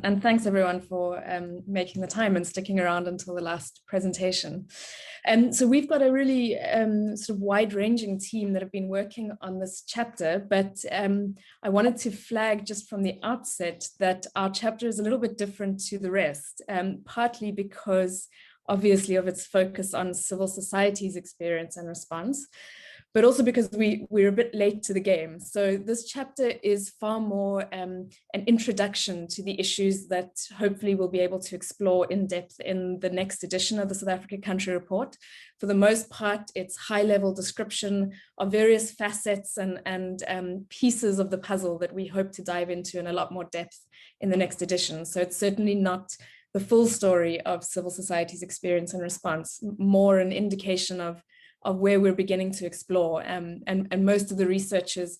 And thanks everyone for making the time and sticking around until the last presentation. So we've got a really sort of wide-ranging team that have been working on this chapter, but I wanted to flag just from the outset that our chapter is a little bit different to the rest, partly because obviously of its focus on civil society's experience and response, but also because we're a bit late to the game. So this chapter is far more an introduction to the issues that hopefully we'll be able to explore in depth in the next edition of the South Africa Country Report. For the most part, it's high-level description of various facets and pieces of the puzzle that we hope to dive into in a lot more depth in the next edition. So it's certainly not the full story of civil society's experience and response, more an indication of where we're beginning to explore. And most of the researchers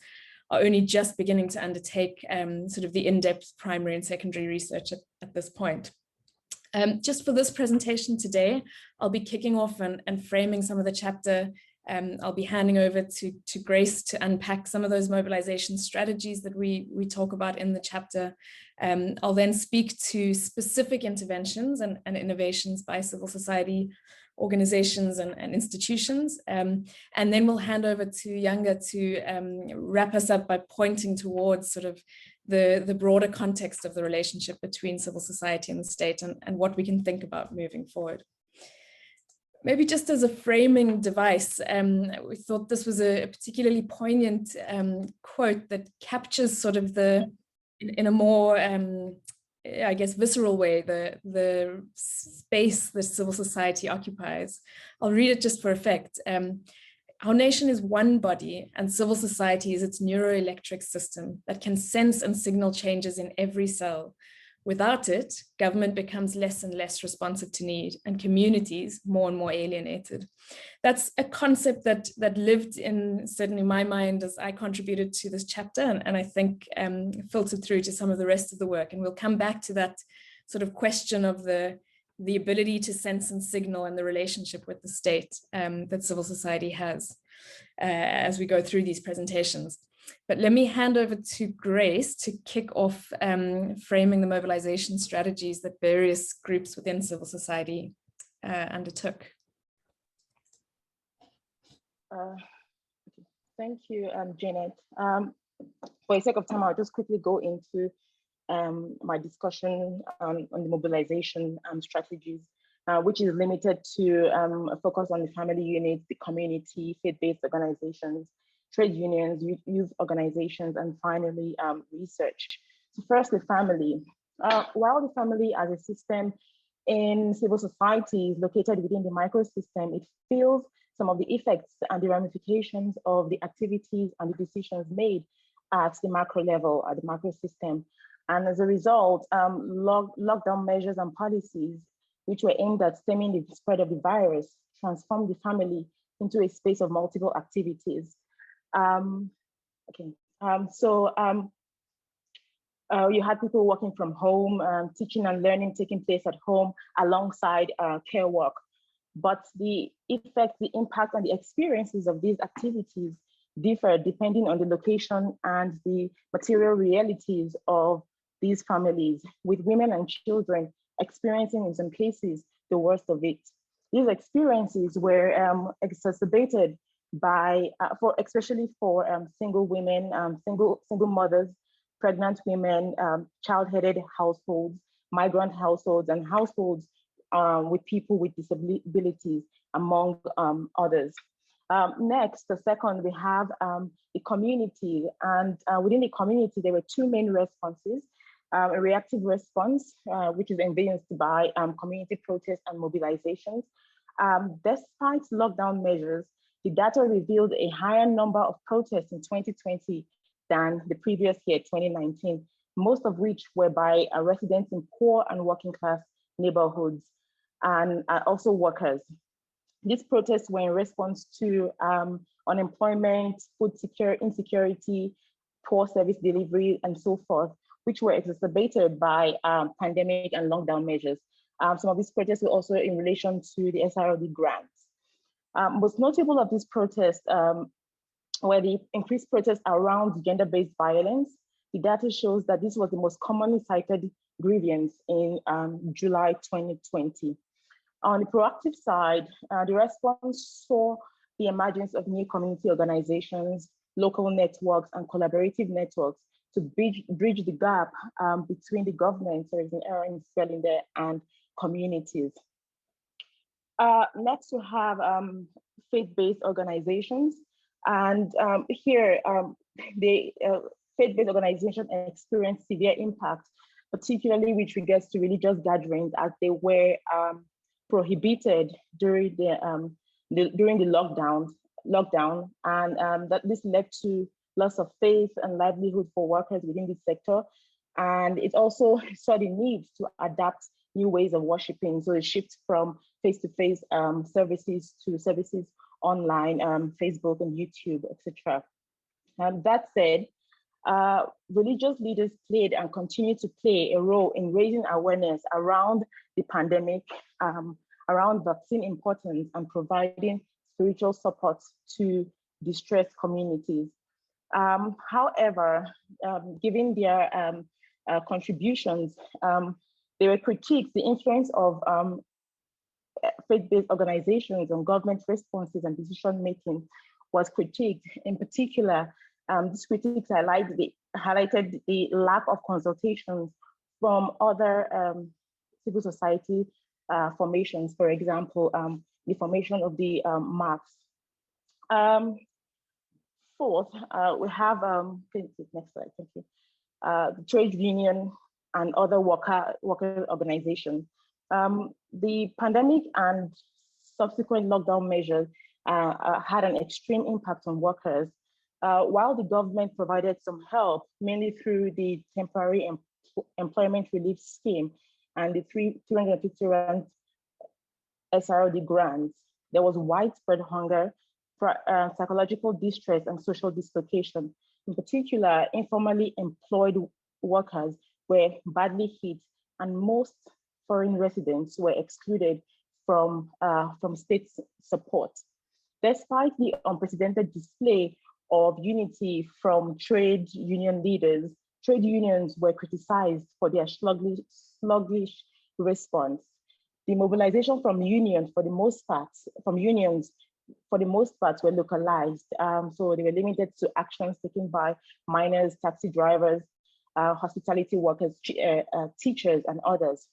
are only just beginning to undertake sort of the in-depth primary and secondary research at this point. Just for this presentation today, I'll be kicking off and framing some of the chapter. I'll be handing over to Grace to unpack some of those mobilization strategies that we talk about in the chapter. I'll then speak to specific interventions and innovations by civil society organizations and institutions. And then we'll hand over to Yanga to wrap us up by pointing towards sort of the broader context of the relationship between civil society and the state and what we can think about moving forward. Maybe just as a framing device, we thought this was a particularly poignant quote that captures sort of in a more I guess, visceral way, the space that civil society occupies. I'll read it just for effect. Our nation is one body, and civil society is its neuroelectric system that can sense and signal changes in every cell. Without it, government becomes less and less responsive to need, and communities more and more alienated. That's a concept that lived in certainly my mind as I contributed to this chapter, and I think filtered through to some of the rest of the work. And we'll come back to that sort of question of the ability to sense and signal and the relationship with the state that civil society has as we go through these presentations. But let me hand over to Grace to kick off framing the mobilization strategies that various groups within civil society undertook. Thank you, Janet. For the sake of time, I'll just quickly go into my discussion on the mobilization strategies, which is limited to a focus on the family units, the community, faith-based organizations, trade unions, youth organizations, and finally, research. So first, the family. While the family as a system in civil society is located within the microsystem, it feels some of the effects and the ramifications of the activities and the decisions made at the macro level, at the macro system. And as a result, lockdown measures and policies, which were aimed at stemming the spread of the virus, transformed the family into a space of multiple activities. You had people working from home, teaching and learning taking place at home alongside care work. But the effect, the impact, and the experiences of these activities differ depending on the location and the material realities of these families, with women and children experiencing in some cases the worst of it. These experiences were exacerbated by, especially for single women, single mothers, pregnant women, child-headed households, migrant households, and households with people with disabilities, among others. Next, the second, we have the community, and within the community, there were two main responses. A reactive response, which is evidenced by community protests and mobilizations. Despite lockdown measures, the data revealed a higher number of protests in 2020 than the previous year, 2019, most of which were by residents in poor and working class neighborhoods and also workers. These protests were in response to unemployment, food insecurity, poor service delivery, and so forth, which were exacerbated by pandemic and lockdown measures. Some of these protests were also in relation to the SRLD grants. Most notable of these protests were the increased protests around gender-based violence. The data shows that this was the most commonly cited grievance in July 2020. On the proactive side, the response saw the emergence of new community organizations, local networks, and collaborative networks to bridge the gap between the government, there is an error in spelling there, and communities. Next, we have faith-based organizations. And here, the faith-based organization experienced severe impact, particularly with regards to religious gatherings, as they were prohibited during the lockdown, and that this led to loss of faith and livelihood for workers within this sector. And it also saw the need to adapt new ways of worshiping, so a shift from face-to-face services to services online, Facebook and YouTube, etc. That said, religious leaders played and continue to play a role in raising awareness around the pandemic, around vaccine importance, and providing spiritual support to distressed communities. However, given their contributions, they were critiqued. The influence of faith-based organizations on government responses and decision-making was critiqued. In particular, these critiques highlighted the lack of consultations from other civil society formations, for example, the formation of the MARCs. Fourth, we have, next slide, thank you. The trade union and other worker organizations. The pandemic and subsequent lockdown measures had an extreme impact on workers. While the government provided some help, mainly through the temporary employment relief scheme and the 350 rand SRD grants, there was widespread hunger, psychological distress, and social dislocation. In particular, informally employed workers were badly hit, and most foreign residents were excluded from state support. Despite the unprecedented display of unity from trade union leaders, trade unions were criticized for their sluggish response. The mobilization from unions, for the most part, were localized. So they were limited to actions taken by miners, taxi drivers, hospitality workers, teachers, and others.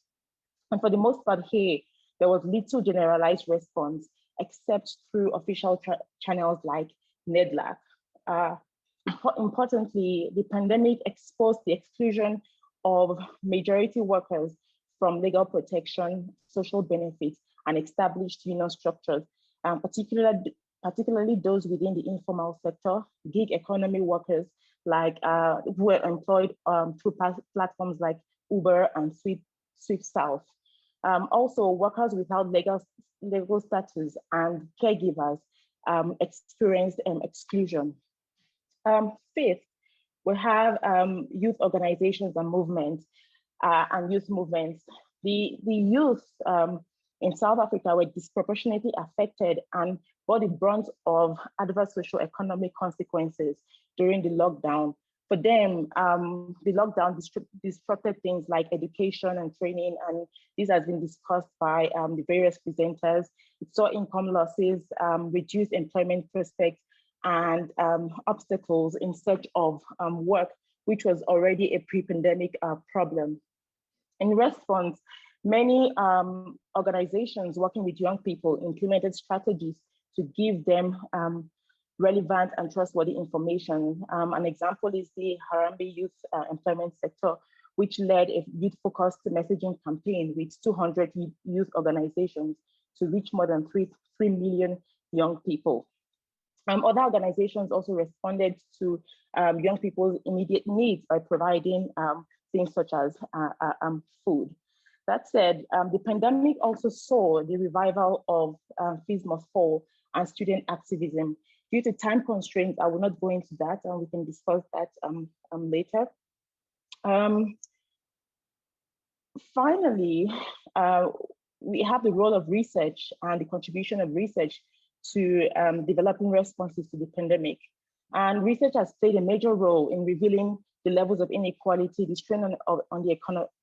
And for the most part here, there was little generalized response, except through official channels like NEDLAC. Importantly, the pandemic exposed the exclusion of majority workers from legal protection, social benefits, and established union structures, particularly those within the informal sector, gig economy workers who were employed through platforms like Uber and Swift South. Also, workers without legal status and caregivers experienced exclusion. Fifth, we have youth organizations and movements and youth movements. The youth in South Africa were disproportionately affected and bore the brunt of adverse socio-economic consequences during the lockdown. For them, the lockdown disrupted things like education and training, and this has been discussed by the various presenters. It saw income losses, reduced employment prospects, and obstacles in search of work, which was already a pre-pandemic problem. In response, many organizations working with young people implemented strategies to give them relevant and trustworthy information. An example is the Harambee Youth Employment Sector, which led a youth-focused messaging campaign with 200 youth organizations to reach more than 3 million young people. Other organizations also responded to young people's immediate needs by providing things such as food. That said, the pandemic also saw the revival of Fees Must Fall and student activism. Due to time constraints, I will not go into that, and we can discuss that later. Finally, we have the role of research and the contribution of research to developing responses to the pandemic. And research has played a major role in revealing the levels of inequality, the strain on the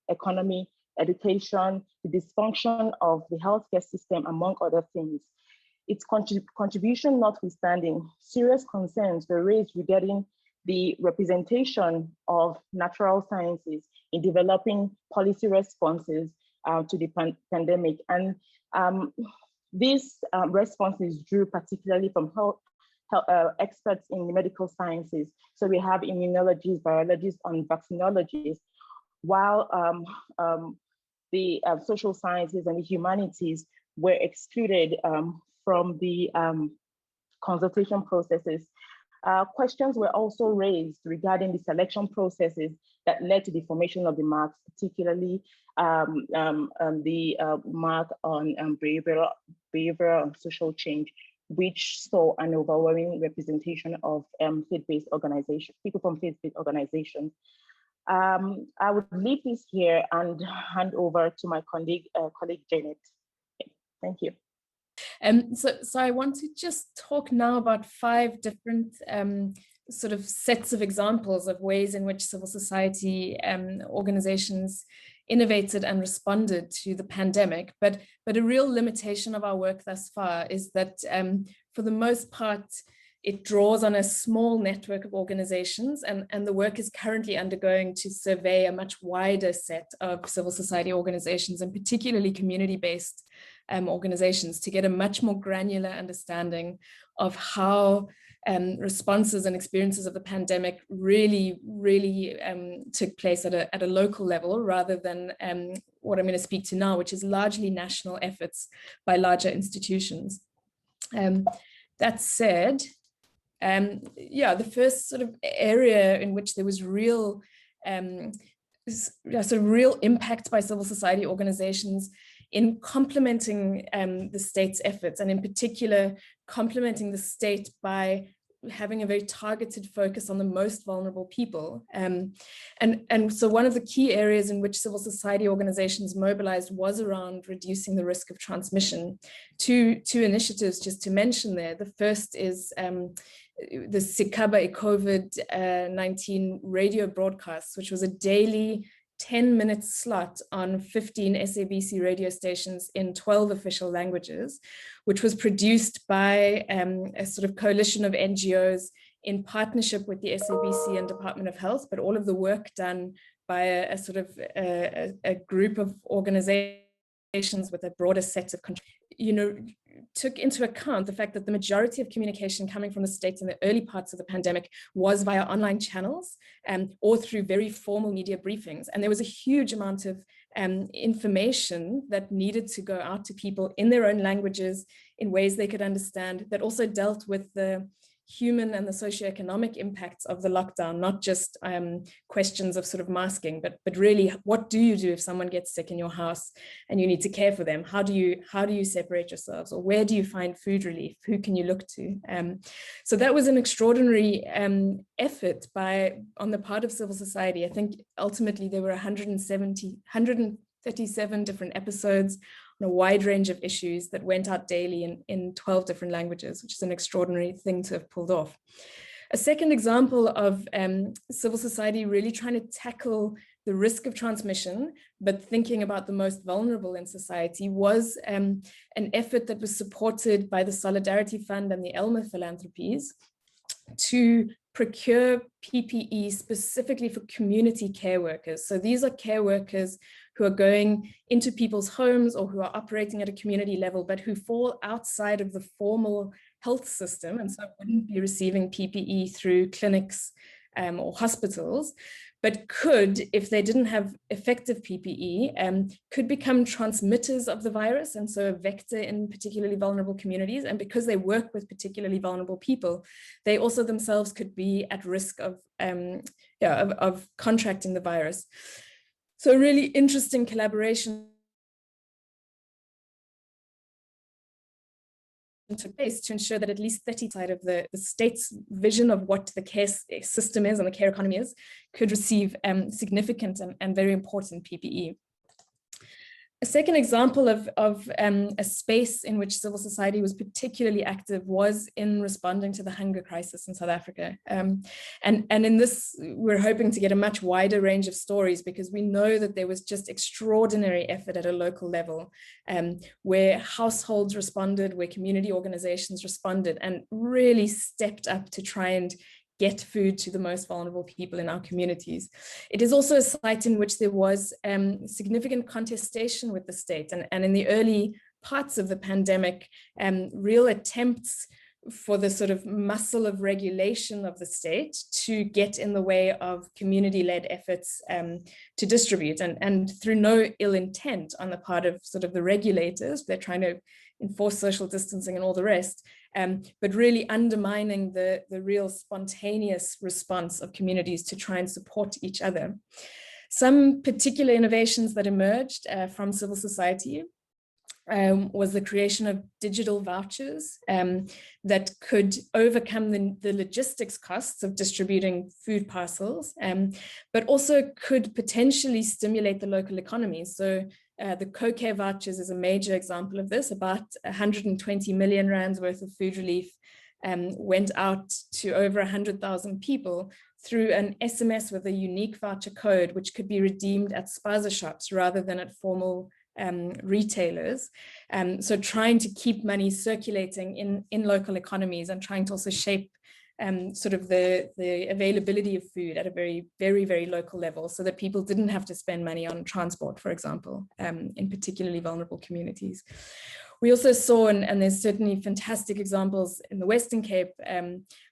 economy, education, the dysfunction of the healthcare system, among other things. Its contribution notwithstanding, serious concerns were raised regarding the representation of natural sciences in developing policy responses to the pandemic. And these responses drew particularly from experts in the medical sciences. So we have immunologists, biologists, and vaccinologists, while the social sciences and the humanities were excluded from the consultation processes. Questions were also raised regarding the selection processes that led to the formation of the marks, particularly the mark on behavioral and social change, which saw an overwhelming representation of faith-based organizations, people from faith-based organizations. I would leave this here and hand over to my colleague Janet. Thank you. So I want to just talk now about 5 different sort of sets of examples of ways in which civil society organizations innovated and responded to the pandemic. But a real limitation of our work thus far is that for the most part, it draws on a small network of organizations, and the work is currently undergoing to survey a much wider set of civil society organizations, and particularly community-based organizations, to get a much more granular understanding of how responses and experiences of the pandemic really took place at a local level, rather than what I'm going to speak to now, which is largely national efforts by larger institutions. That said, the first sort of area in which there was real real impact by civil society organizations in complementing the state's efforts, and in particular complementing the state by having a very targeted focus on the most vulnerable people. And so one of the key areas in which civil society organizations mobilized was around reducing the risk of transmission. Two initiatives just to mention there. The first is the Sikaba COVID-19 radio broadcasts, which was a daily 10-minute slot on 15 SABC radio stations in 12 official languages, which was produced by a sort of coalition of NGOs in partnership with the SABC and Department of Health, but all of the work done by a sort of a group of organizations with a broader set of, took into account the fact that the majority of communication coming from the states in the early parts of the pandemic was via online channels or through very formal media briefings. And there was a huge amount of information that needed to go out to people in their own languages in ways they could understand, that also dealt with the human and the socioeconomic impacts of the lockdown, not just questions of sort of masking, but really, what do you do if someone gets sick in your house and you need to care for them? How do you separate yourselves, or where do you find food relief? Who can you look to? So that was an extraordinary effort on the part of civil society. I think ultimately there were 137 different episodes on a wide range of issues that went out daily in 12 different languages, which is an extraordinary thing to have pulled off. A second example of civil society really trying to tackle the risk of transmission, but thinking about the most vulnerable in society, was an effort that was supported by the Solidarity Fund and the Elmer Philanthropies to procure PPE specifically for community care workers. So these are care workers who are going into people's homes or who are operating at a community level, but who fall outside of the formal health system, and so wouldn't be receiving PPE through clinics or hospitals, but could, if they didn't have effective PPE, could become transmitters of the virus, and so a vector in particularly vulnerable communities. And because they work with particularly vulnerable people, they also themselves could be at risk of contracting the virus. So a really interesting collaboration took place to ensure that at least 30 side of the state's vision of what the care system is and the care economy is could receive significant and very important PPE. A second example of a space in which civil society was particularly active was in responding to the hunger crisis in South Africa. And in this, we're hoping to get a much wider range of stories, because we know that there was just extraordinary effort at a local level, where households responded, where community organizations responded, and really stepped up to try and get food to the most vulnerable people in our communities. It is also a site in which there was significant contestation with the state. And in the early parts of the pandemic, real attempts for the sort of muscle of regulation of the state to get in the way of community-led efforts to distribute. And through no ill intent on the part of sort of the regulators, they're trying to enforce social distancing and all the rest, but really undermining the real spontaneous response of communities to try and support each other. Some particular innovations that emerged from civil society was the creation of digital vouchers that could overcome the logistics costs of distributing food parcels, but also could potentially stimulate the local economy. So the co-care vouchers is a major example of this. About 120 million rands worth of food relief went out to over 100,000 people through an SMS with a unique voucher code, which could be redeemed at spaza shops rather than at formal retailers. So trying to keep money circulating in local economies, and trying to also shape sort of the availability of food at a very, very, very local level, so that people didn't have to spend money on transport, for example, in particularly vulnerable communities. We also saw, and there's certainly fantastic examples in the Western Cape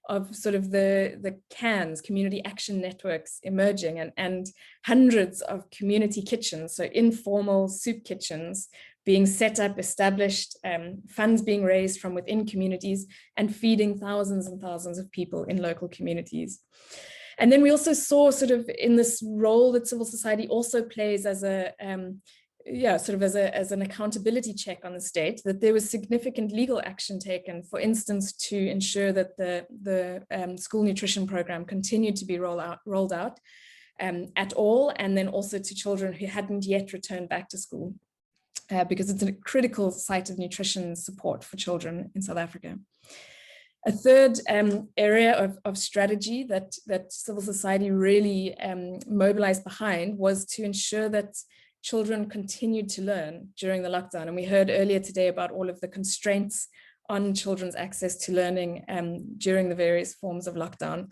of sort of the CANs, community action networks, emerging, and hundreds of community kitchens, so informal soup kitchens being set up, established, funds being raised from within communities, and feeding thousands and thousands of people in local communities. And then we also saw sort of in this role that civil society also plays as a sort of as an accountability check on the state, that there was significant legal action taken, for instance, to ensure that the school nutrition program continued to be rolled out at all, and then also to children who hadn't yet returned back to school, because it's a critical site of nutrition support for children in South Africa. A third area of strategy that civil society really mobilized behind was to ensure that children continued to learn during the lockdown. And we heard earlier today about all of the constraints on children's access to learning during the various forms of lockdown.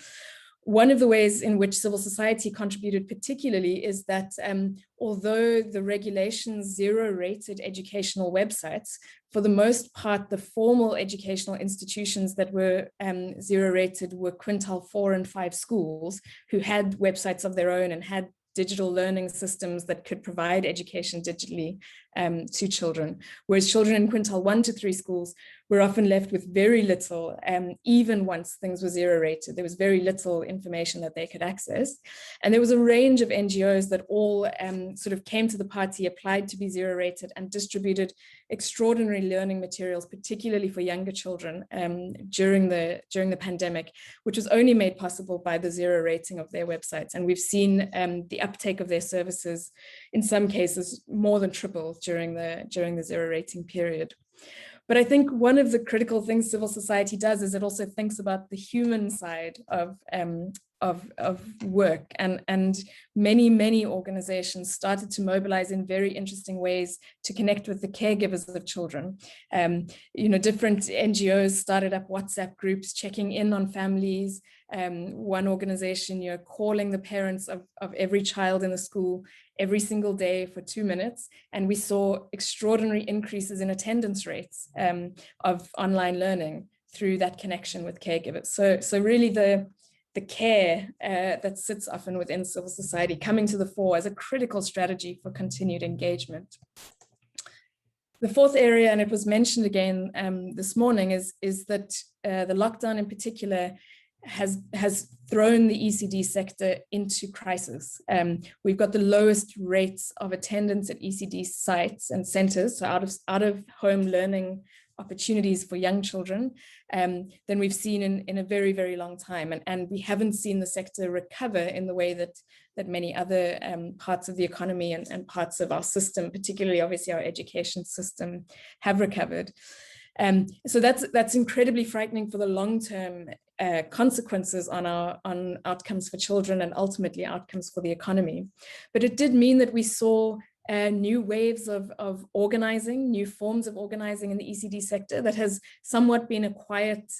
One of the ways in which civil society contributed particularly is that although the regulations zero-rated educational websites, for the most part, the formal educational institutions that were zero-rated were quintile 4 and 5 schools who had websites of their own and had digital learning systems that could provide education digitally to children, whereas children in quintile 1 to 3 schools were often left with very little, even once things were zero-rated. There was very little information that they could access. And there was a range of NGOs that all sort of came to the party, applied to be zero-rated, and distributed extraordinary learning materials, particularly for younger children during the pandemic, which was only made possible by the zero rating of their websites. And we've seen the uptake of their services, in some cases, more than triple during the zero rating period. But I think one of the critical things civil society does is it also thinks about the human side of work, and many organizations started to mobilize in very interesting ways to connect with the caregivers of children. Different NGOs started up WhatsApp groups checking in on families. One organization, calling the parents of every child in the school every single day for 2 minutes. And we saw extraordinary increases in attendance rates of online learning through that connection with caregivers. So really the care that sits often within civil society coming to the fore as a critical strategy for continued engagement. The fourth area, and it was mentioned again this morning, is that the lockdown in particular has thrown the ECD sector into crisis. We've got the lowest rates of attendance at ECD sites and centers, so out of home learning opportunities for young children than we've seen in a very, very long time. And we haven't seen the sector recover in the way that many other parts of the economy and parts of our system, particularly obviously our education system, have recovered. So that's incredibly frightening for the long-term consequences on outcomes for children and ultimately outcomes for the economy. But it did mean that we saw new waves of organizing, new forms of organizing in the ECD sector that has somewhat been a quiet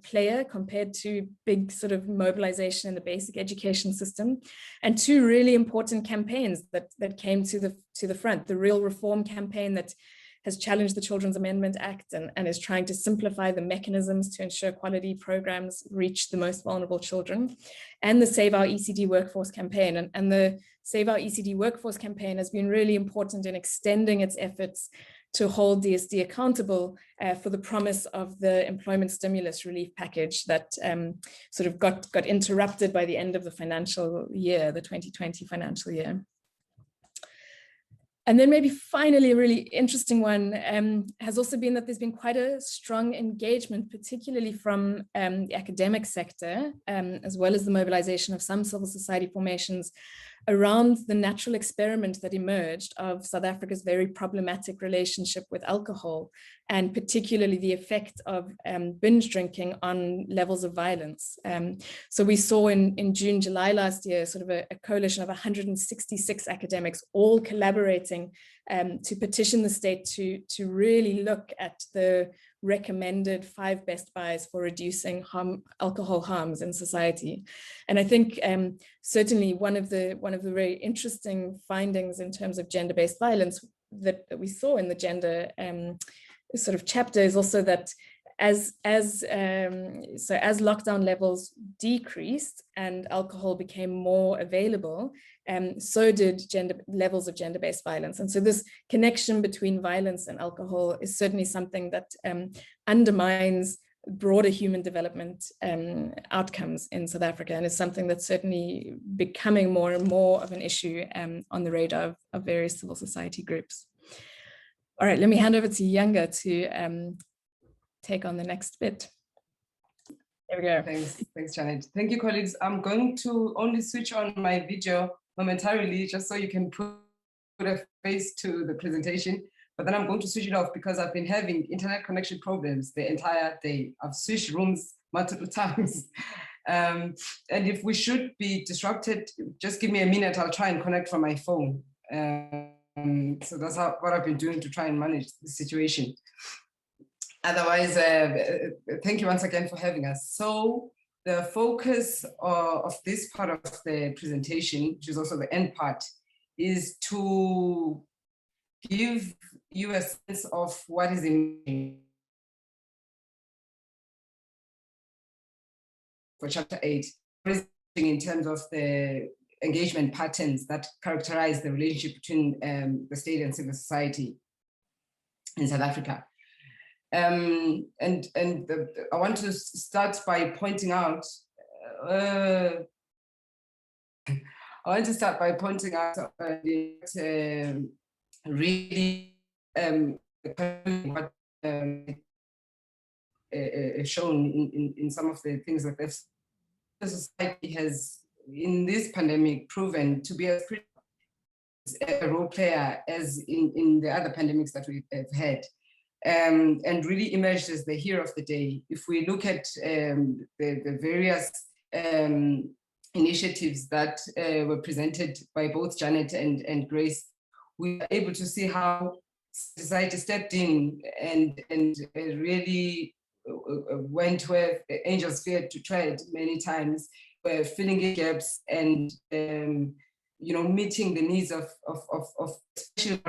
player compared to big sort of mobilization in the basic education system. And two really important campaigns that came to the front: the Real Reform campaign that has challenged the Children's Amendment Act and is trying to simplify the mechanisms to ensure quality programs reach the most vulnerable children, and the Save Our ECD Workforce campaign. And the Save Our ECD Workforce campaign has been really important in extending its efforts to hold DSD accountable for the promise of the employment stimulus relief package that sort of got interrupted by the end of the financial year, the 2020 financial year. And then maybe finally, a really interesting one has also been that there's been quite a strong engagement, particularly from the academic sector, as well as the mobilization of some civil society formations around the natural experiment that emerged of South Africa's very problematic relationship with alcohol, and particularly the effect of binge drinking on levels of violence. So we saw in June, July last year, sort of a coalition of 166 academics all collaborating to petition the state to really look at the recommended 5 best buys for reducing alcohol harms in society. And I think certainly one of the very interesting findings in terms of gender-based violence that we saw in the gender sort of chapter is also that as lockdown levels decreased and alcohol became more available, so did levels of gender-based violence. And so this connection between violence and alcohol is certainly something that undermines broader human development outcomes in South Africa, and is something that's certainly becoming more and more of an issue on the radar of various civil society groups. All right, let me hand over to Yanga to take on the next bit. There we go. Thanks, Janet. Thank you, colleagues. I'm going to only switch on my video momentarily, just so you can put a face to the presentation. But then I'm going to switch it off because I've been having internet connection problems the entire day. I've switched rooms multiple times. And if we should be disrupted, just give me a minute. I'll try and connect from my phone. So that's what I've been doing to try and manage the situation. Otherwise, thank you once again for having us. So the focus of this part of the presentation, which is also the end part, is to give you a sense of what is emerging for Chapter 8, in terms of the engagement patterns that characterize the relationship between the state and civil society in South Africa. I want to start by pointing out really what shown in some of the things that the society has in this pandemic proven to be a role player as in the other pandemics that we have had, and really emerged as the hero of the day. If we look at the various initiatives that were presented by both Janet and Grace, we are able to see how society stepped in and really went where angels feared to tread many times, filling in gaps and meeting the needs of especially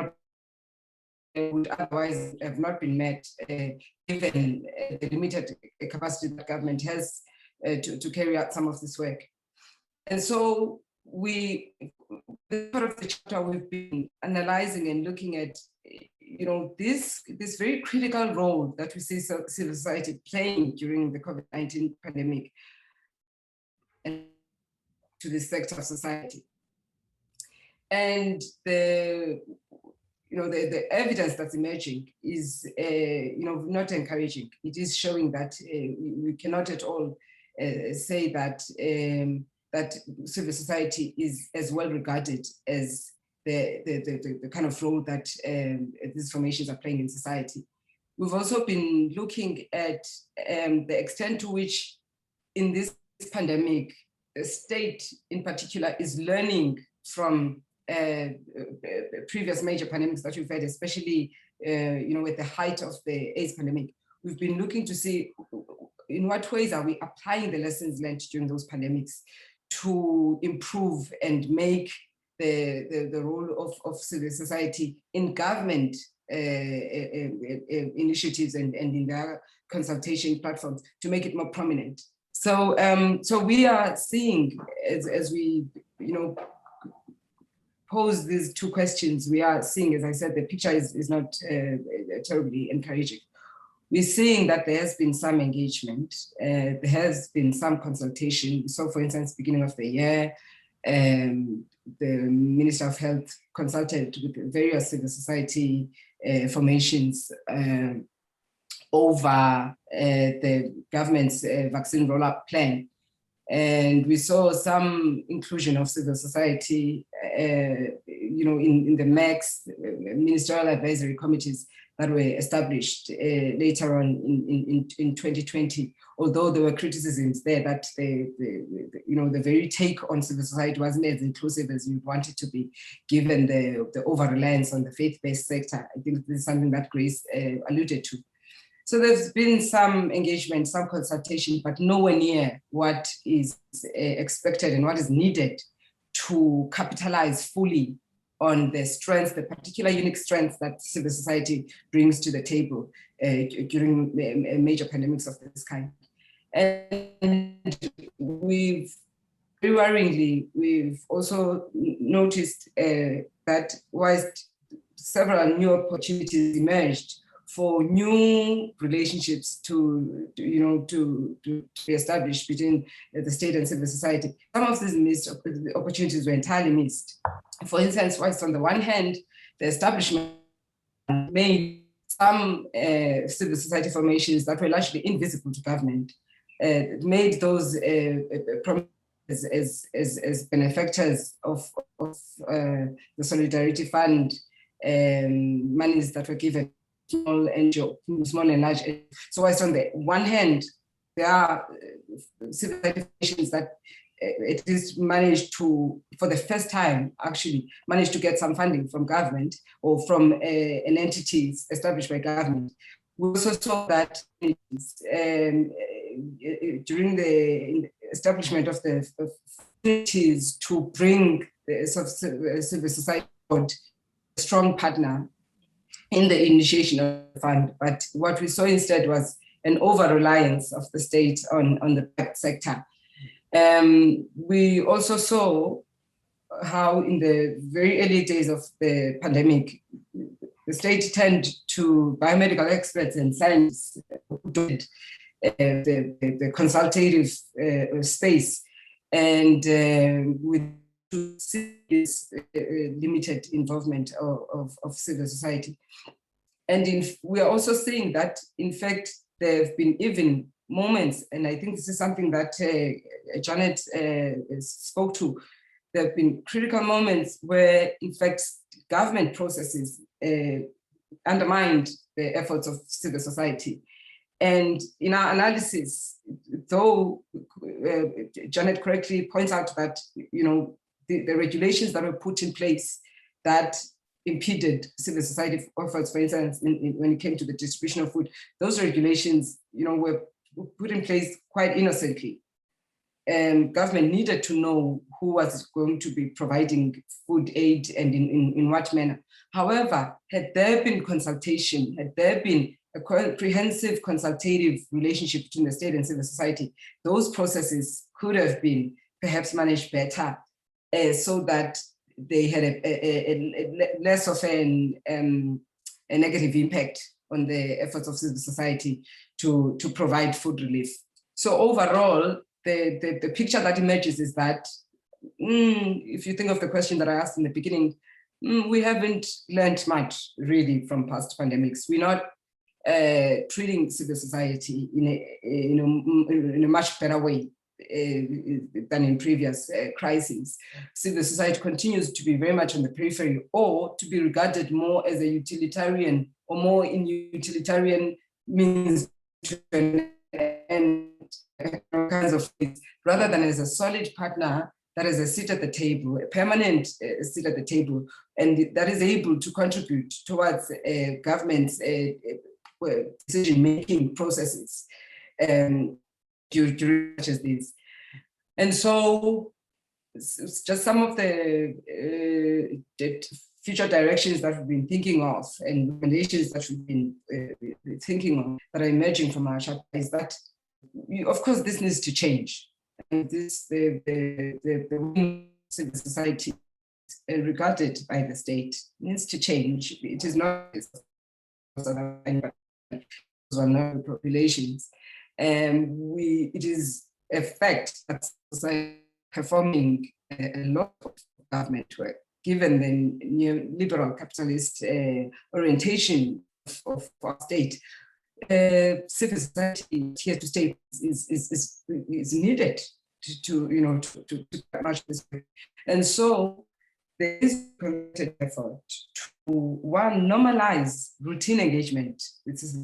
would otherwise have not been met, given the limited capacity that government has to carry out some of this work. And so part of the chapter we've been analyzing and looking at, this very critical role that we see civil society playing during the COVID-19 pandemic and to this sector of society. And the evidence that's emerging is, not encouraging. It is showing that we cannot at all say that that civil society is as well regarded as the kind of role that these formations are playing in society. We've also been looking at the extent to which in this pandemic, the state in particular is learning from previous major pandemics that we've had, especially with the height of the AIDS pandemic. We've been looking to see in what ways are we applying the lessons learned during those pandemics to improve and make the role of civil society in government initiatives and in their consultation platforms to make it more prominent. So so we are seeing, as we pose these two questions, we are seeing, as I said, the picture is not terribly encouraging. We're seeing that there has been some engagement, there has been some consultation. So for instance, beginning of the year, the Minister of Health consulted with various civil society formations over the government's vaccine rollout plan. And we saw some inclusion of civil society, in the MECs, ministerial advisory committees that were established later on in 2020. Although there were criticisms there that the very take on civil society wasn't as inclusive as we want it to be, given the over-reliance on the faith-based sector. I think this is something that Grace alluded to. So there's been some engagement, some consultation, but nowhere near what is expected and what is needed to capitalize fully on the strengths, the particular unique strengths that civil society brings to the table during major pandemics of this kind. And very worryingly, we've also noticed that whilst several new opportunities emerged for new relationships to be established between the state and civil society, some of these missed opportunities were entirely missed. For instance, whilst on the one hand, the establishment made some civil society formations that were largely invisible to government, made those as benefactors of the Solidarity Fund monies that were given small and large. So whilst on the one hand, there are civil organizations that at least managed to, for the first time, actually managed to get some funding from government or from an entity established by government. We also saw that during the establishment of the facilities to bring the civil society board a strong partner in the initiation of the fund. But what we saw instead was an over-reliance of the state on the private sector. We also saw how in the very early days of the pandemic, the state turned to biomedical experts and scientists who did the consultative space, and with this limited involvement of civil society. And we are also seeing that, in fact, there have been even moments, and I think this is something that Janet spoke to, there have been critical moments where, in fact, government processes undermined the efforts of civil society. And in our analysis, though Janet correctly points out that the regulations that were put in place that impeded civil society efforts, for instance, when it came to the distribution of food, those regulations, were put in place quite innocently. Government needed to know who was going to be providing food aid and in what manner. However, had there been consultation, had there been a comprehensive consultative relationship between the state and civil society, those processes could have been perhaps managed better, so that they had a less of a negative impact on the efforts of civil society to provide food relief. So overall, the picture that emerges is that, if you think of the question that I asked in the beginning, we haven't learned much really from past pandemics. We're not treating civil society in a much better way than in previous crises. Civil society continues to be very much on the periphery, or to be regarded more as a utilitarian, or more in utilitarian means to an end kinds of things, rather than as a solid partner that is a seat at the table, a permanent seat at the table, and that is able to contribute towards government's decision-making processes during such as this. And so it's just some of the future directions that we've been thinking of and recommendations that we've been thinking of that are emerging from our chapter is that, of course, this needs to change. And this, the civil society regarded by the state needs to change. It is not vulnerable populations. It is a fact that society performing a lot of government work, given the neoliberal capitalist orientation of our state. Civil society here to stay is needed to match this work. And so there is a committed effort to, one, normalize routine engagement. This is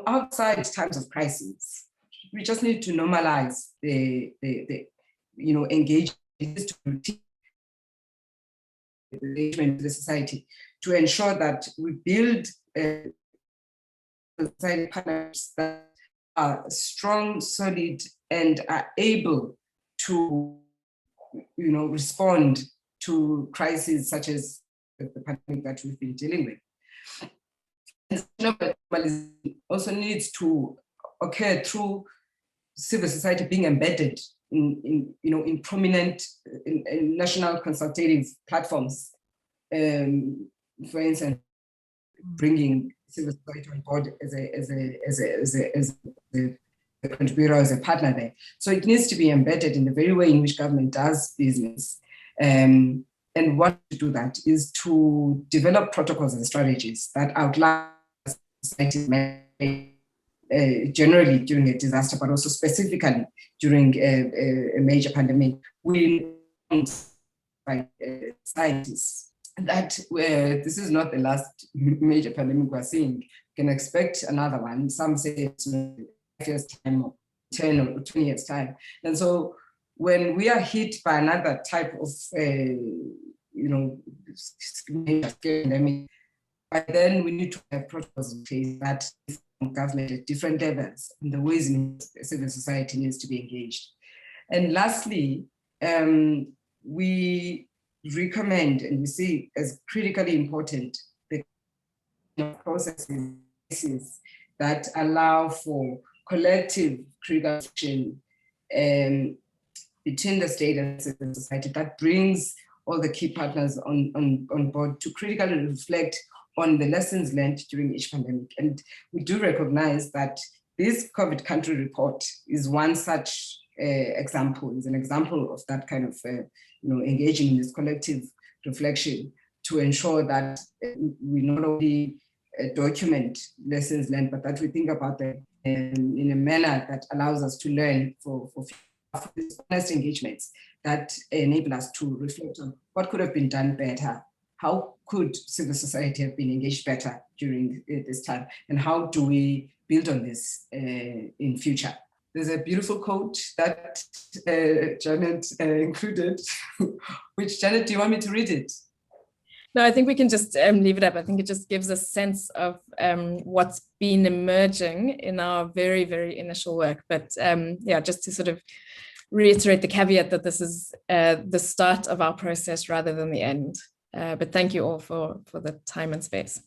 outside times of crisis. We just need to normalize the engagement to routine engagement with the society to ensure that we build society partners that are strong, solid, and are able to, respond to crises such as the pandemic that we've been dealing with. And also needs to occur through civil society being embedded in prominent in national consultative platforms. For instance, bringing civil society on board as a contributor, as a partner there. So it needs to be embedded in the very way in which government does business. And what to do that is to develop protocols and strategies that outline society's generally during a disaster, but also specifically during a major pandemic. We by scientists that this is not the last major pandemic we're seeing. We can expect another one. Some say it's 5 years' time or 10 or 20 years' time. And so when we are hit by another type of, major pandemic, then we need to have protocols in place that government at different levels and the ways in which civil society needs to be engaged. And lastly, we recommend and we see as critically important the processes that allow for collective critical action between the state and civil society that brings all the key partners on board to critically reflect on the lessons learned during each pandemic. And we do recognize that this COVID country report is one such example, is an example of that kind of, engaging in this collective reflection to ensure that we not only document lessons learned, but that we think about them in a manner that allows us to learn for honest engagements that enable us to reflect on what could have been done better. How could civil society have been engaged better during this time? And how do we build on this in future? There's a beautiful quote that Janet included, which, Janet, do you want me to read it? No, I think we can just leave it up. I think it just gives a sense of what's been emerging in our very, very initial work. But just to sort of reiterate the caveat that this is the start of our process rather than the end. But thank you all for the time and space.